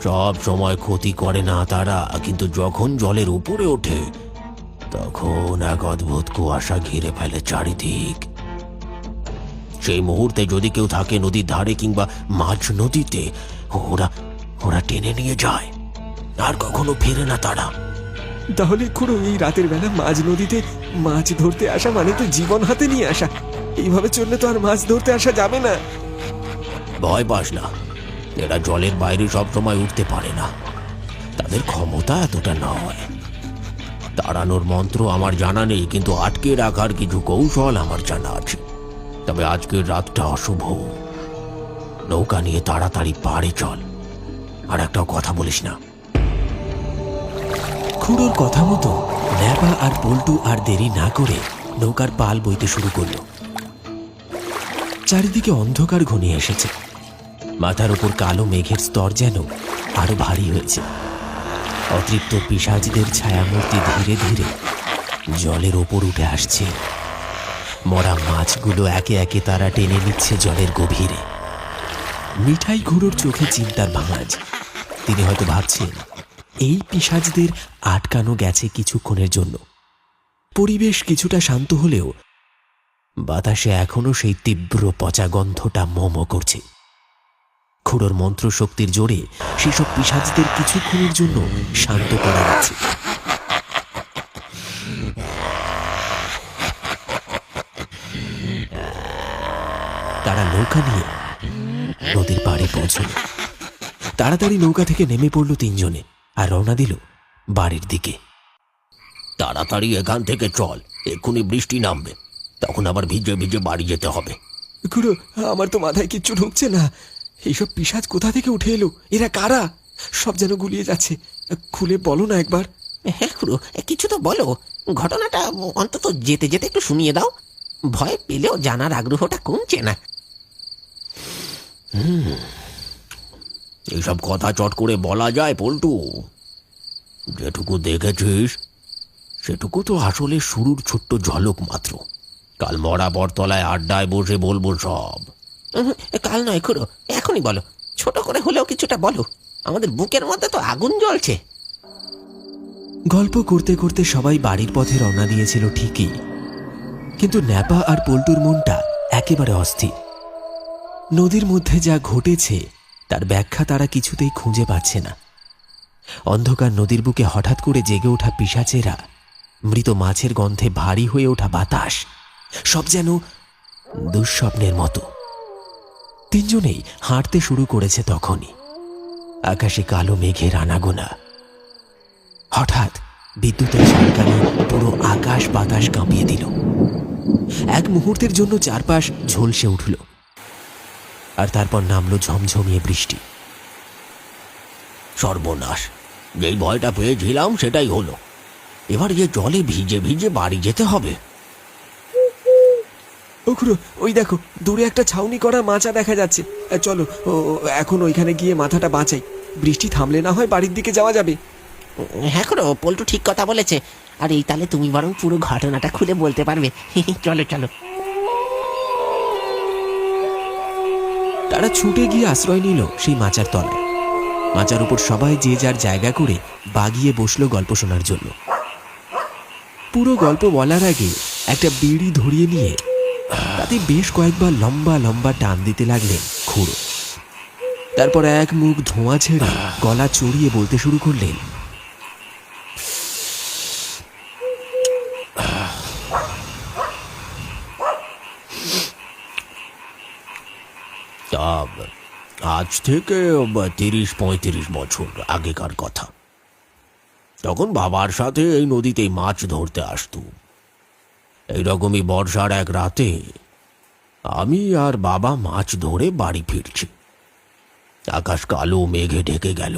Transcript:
সব সময় ক্ষতি করে না তারা, কিন্তু যখন জলের উপরে ওঠে তখন এক অদ্ভুত কুয়াশা ঘিরে ফেলে চারিদিক। সেই মুহূর্তে যদি কেউ থাকে নদীর ধারে কিংবা মাঝ নদীতে, ওরা ওরা টেনে নিয়ে যায়, আর কখনো ফেরে না তারা। তাহলে খুড়ো এই রাতের বেলা মাঝ নদীতে মাছ ধরতে আসা মানে তো জীবন হাতে নিয়ে আসা। এইভাবে চললে তো আর মাছ ধরতে আসা যাবে না। ভয় পাস না, এরা জলের বাইরে সব সময় উঠতে পারে না, তাদের ক্ষমতা এতটা নয়। তাড়ানোর মন্ত্র আমার জানা নেই, কিন্তু আটকে রাখার কিছু কৌশল আমার জানা আছে। তবে আজকের রাতটা অশুভ। নৌকা নিয়ে তাড়াতাড়ি পাড়ে চল, আর একটাও কথা বলিস না। খুড়োর কথা মতো ন্যাপা আর পল্টু আর দেরি না করে নৌকার পাল বইতে শুরু করল। চারিদিকে অন্ধকার ঘনিয়ে এসেছে। মাথার উপর কালো মেঘের স্তর যেন আরো ভারী হয়েছে। অতৃপ্ত পিশাচদের ছায়ামূর্তি ধীরে ধীরে জলের ওপর উঠে আসছে। মরা মাছগুলো একে একে তারা টেনে নিচ্ছে জলের গভীরে। মিঠাই খুড়োর চোখে চিন্তার ভাঁজ। তিনি হয়তো ভাবছেন এই পিশাচদের আটকানো গেছে কিছুক্ষণের জন্য। পরিবেশ কিছুটা শান্ত হলেও বাতাসে এখনো সেই তীব্র পচা গন্ধটা মোমো করছে। খুড়োর মন্ত্রশক্তির জোরে সেসব পিশাচদের কিছুক্ষণের জন্য শান্ত করা গেছে। তারা নৌকা নিয়ে নদীর পাড়ে পৌঁছল। তাড়াতাড়ি নৌকা থেকে নেমে পড়ল তিনজনে আর রওনা দিল বাড়ির দিকে। তাড়াতাড়ি এখান থেকে চল, এক্ষুনি বৃষ্টি নামবে, তখন আবার ভিজে ভিজে বাড়ি যেতে হবে। খুড়ো, আমার তো মাথায় কিচ্ছু ঢুকছে না। এইসব পিশাচ কোথা থেকে উঠে এলো? এরা কারা? সব যেন গুলিয়ে যাচ্ছে। খুলে বলো না একবার। হ্যাঁ খুড়ো, কিছু তো বলো। ঘটনাটা অন্তত যেতে যেতে একটু শুনিয়ে দাও। ভয় পেলেও জানার আগ্রহটা কমছে না। এইসব কথা চট করে বলা যায় পল্টু? যেটুকু দেখেছিস সেটুকু তো আসলে শুরুর ছোট্ট ঝলক মাত্র। কাল মরা বটতলায় আড্ডায় বসে বলবো সব। কাল নয় খুড়ো, এখনই বলো। ছোট করে হলেও কিছুটা বলো, আমাদের বুকের মধ্যে তো আগুন জ্বলছে। গল্প করতে করতে সবাই বাড়ির পথে রওনা দিয়েছিল ঠিকই, কিন্তু ন্যাপা আর পল্টুর মনটা একেবারে অস্থির। নদীর মধ্যে যা ঘটেছে তার ব্যাখ্যা তারা কিছুতেই খুঁজে পাচ্ছে না। অন্ধকার নদীর বুকে হঠাৎ করে জেগে ওঠা পিশাচেরা, মৃত মাছের গন্ধে ভারী হয়ে ওঠা বাতাস, সব যেন দুঃস্বপ্নের মতো। তিনজনেই হাঁটতে শুরু করেছে তখনই। আকাশে কালো মেঘের আনাগোনা। হঠাৎ বিদ্যুতের ঝলকানি পুরো আকাশ বাতাস কাঁপিয়ে দিল। এক মুহূর্তের জন্য চারপাশ ঝলসে উঠল, আর তারপর নামলো ঝমঝমিয়ে বৃষ্টি। সর্বনাশ, যেই ভয়টা পেয়েছিলাম সেটাই হলো। এবার যে জলে ভিজে ভিজে বাড়ি যেতে হবে। ও খুড়ো, ওই দেখো দূরে একটা ছাউনি করা মাচা দেখা যাচ্ছে। চলো এখন ওইখানে গিয়ে মাথাটা বাঁচাই। বৃষ্টি থামলে না হয় বাড়ির দিকে যাওয়া যাবে। হ্যাঁ খুড়ো, পল্টু ঠিক কথা বলেছে। আর এই তালে তুমি বরং পুরো ঘটনাটা খুলে বলতে পারবে। চলো চলো। তারা ছুটে গিয়ে আশ্রয় নিল সেই মাচার তলায়। মাচার উপর সবাই যে যার জায়গা করে বাগিয়ে বসলো গল্প শোনার জন্য। পুরো গল্প বলার আগে একটা বিড়ি ধরিয়ে নিয়ে তাতে বেশ কয়েকবার লম্বা লম্বা টান দিতে লাগলেন খুড়ো। তারপর এক মুখ ধোঁয়া ছেড়ে গলা চড়িয়ে বলতে শুরু করলেন, আজ থেকে 30-35 বছর আগেকার কথা। তখন বাবার সাথে এই নদীতেই মাছ ধরতে আসতুম। এইরকমই বর্ষার এক রাতে আমি আর বাবা মাছ ধরে বাড়ি ফিরছি। আকাশ কালো মেঘে ঢেকে গেল।